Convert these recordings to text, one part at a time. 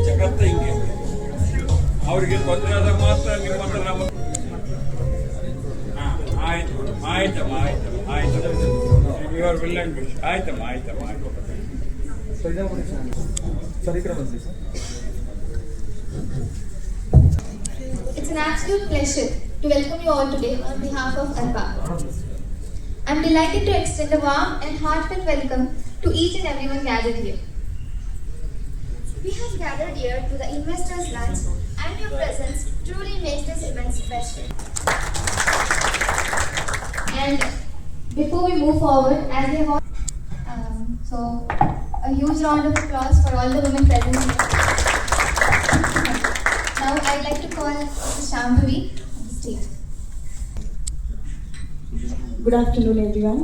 ಜಗತ್ತ ಹಿಂಗೆ ಅವ್ರಿಗೆ ತೊಂದರೆ ಆದ ಮಾತ್ರ ನಿಮ್ಮ ಹತ್ರ ನಮ್ಮ ಆಯ್ತಮ್ಮ ಇವರು ವಿಲ್ಲಂಗ್ ಆಯ್ತಮ್ಮ It's an absolute pleasure to welcome you all today on behalf of ARPA. I'm delighted to extend a warm and heartfelt welcome to each and everyone gathered here. We have gathered here to the investors' lunch, and your presence truly makes this event special. And before we move forward, as we have all, so a huge round of applause for all the women present here. Now I'd like to call Mr. Shambhavi on the stage. Good afternoon, everyone.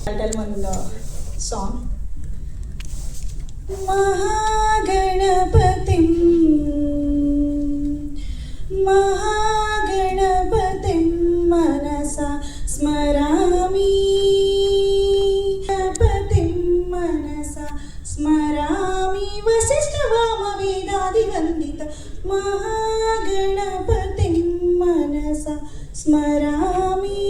I'll tell one song. Mahaganapatim manasa smarami. Ganapatim manasa smarami. Vasishtha Vama Vedadi Vandita. Mahaganapatim manasa smarami.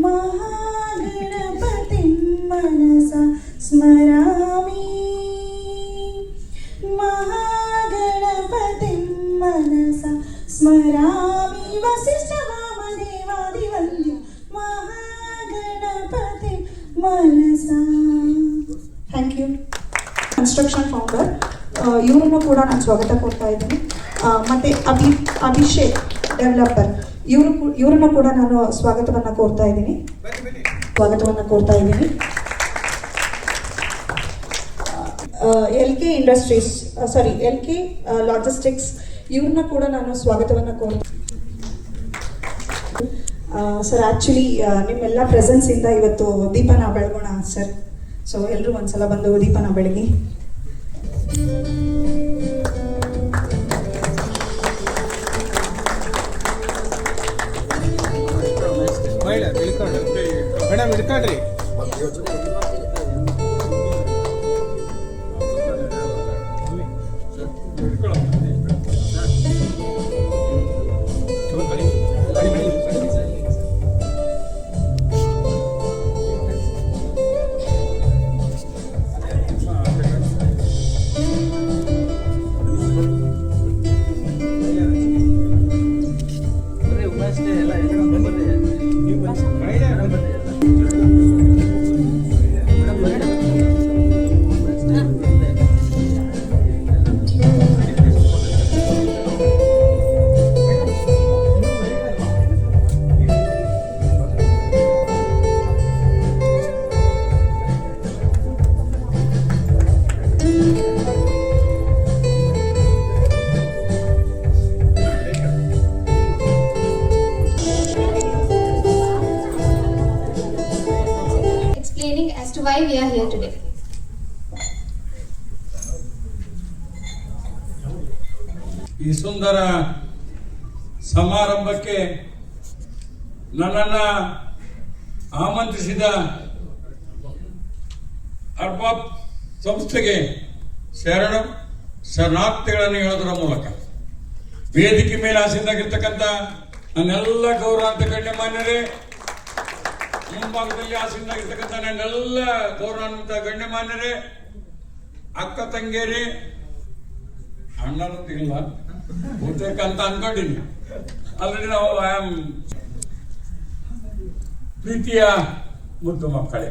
Mahaganapatim manasa smarami. Mahaganapatim manasa smarami. Vasishtha Vama Devadi Vandya. Mahaganapatim manasa. Thank you. Construction founder. ಇವ್ರನ್ನು ಕೂಡ ನಾನು ಸ್ವಾಗತ ಕೊಡ್ತಾ ಇದ್ದೀನಿ. ಮತ್ತೆ Abhishek developer ಇವ್ರನ್ನು ಕೂಡ ನಾನು ಸ್ವಾಗತವನ್ನು ಕೋರ್ತಾ ಇದ್ದೀನಿ. LK ಇಂಡಸ್ಟ್ರೀಸ್ LK ಲಾಜಿಸ್ಟಿಕ್ಸ್ ಇವ್ರನ್ನ ಕೂಡ ನಾನು ಸ್ವಾಗತವನ್ನು ಕೋರ್ತಾ. ಸರ್ ಆ್ಯಕ್ಚುಲಿ ನಿಮ್ಮೆಲ್ಲ ಪ್ರೆಸೆನ್ಸಿಂದ ಇವತ್ತು ದೀಪನ ಬೆಳಗೋಣ ಸರ್. ಸೊ ಎಲ್ಲರೂ ಒಂದ್ಸಲ ಬಂದು ದೀಪನ ಬೆಳಗಿ. Madam ಇಡ್ಕೊಳ್ರಿ. As to why we are here today. ಈ ಸುಂದರ ಸಮಾರಂಭಕ್ಕೆ ನನ್ನನ್ನು ಆಮಂತ್ರಿಸಿದ ARPA ಸಂಸ್ಥೆಗೆ ಶರಣಾರ್ಥಿಗಳನ್ನು ಹೇಳೋದರ ಮೂಲಕ ವೇದಿಕೆ ಮೇಲೆ ಆಸೀನರಾಗಿರ್ತಕ್ಕಂಥ ನನ್ನೆಲ್ಲ ಗೌರವಾನ್ವಿತ ಗಣ್ಯಮಾನ್ಯರೇ, ಮುಂಭಾಗದಲ್ಲಿ ಆಸೀನರಾಗಿರ್ತಕ್ಕಂಥ ನನ್ನೆಲ್ಲ ಗೌರವಾನ್ವಿತ ಗಣ್ಯಮಾನ್ಯರೇ, ಅಕ್ಕ ತಂಗಿಯರೇ, ಅಣ್ಣನಂತಿಲ್ಲ ಬಹುತೇಕ ಅಂತ ಅನ್ಕೊಂಡಿನಿ ಆಲ್ರೆಡಿ. ನಾವು ಪ್ರೀತಿಯ ಮುದ್ದು ಮಕ್ಕಳೇ,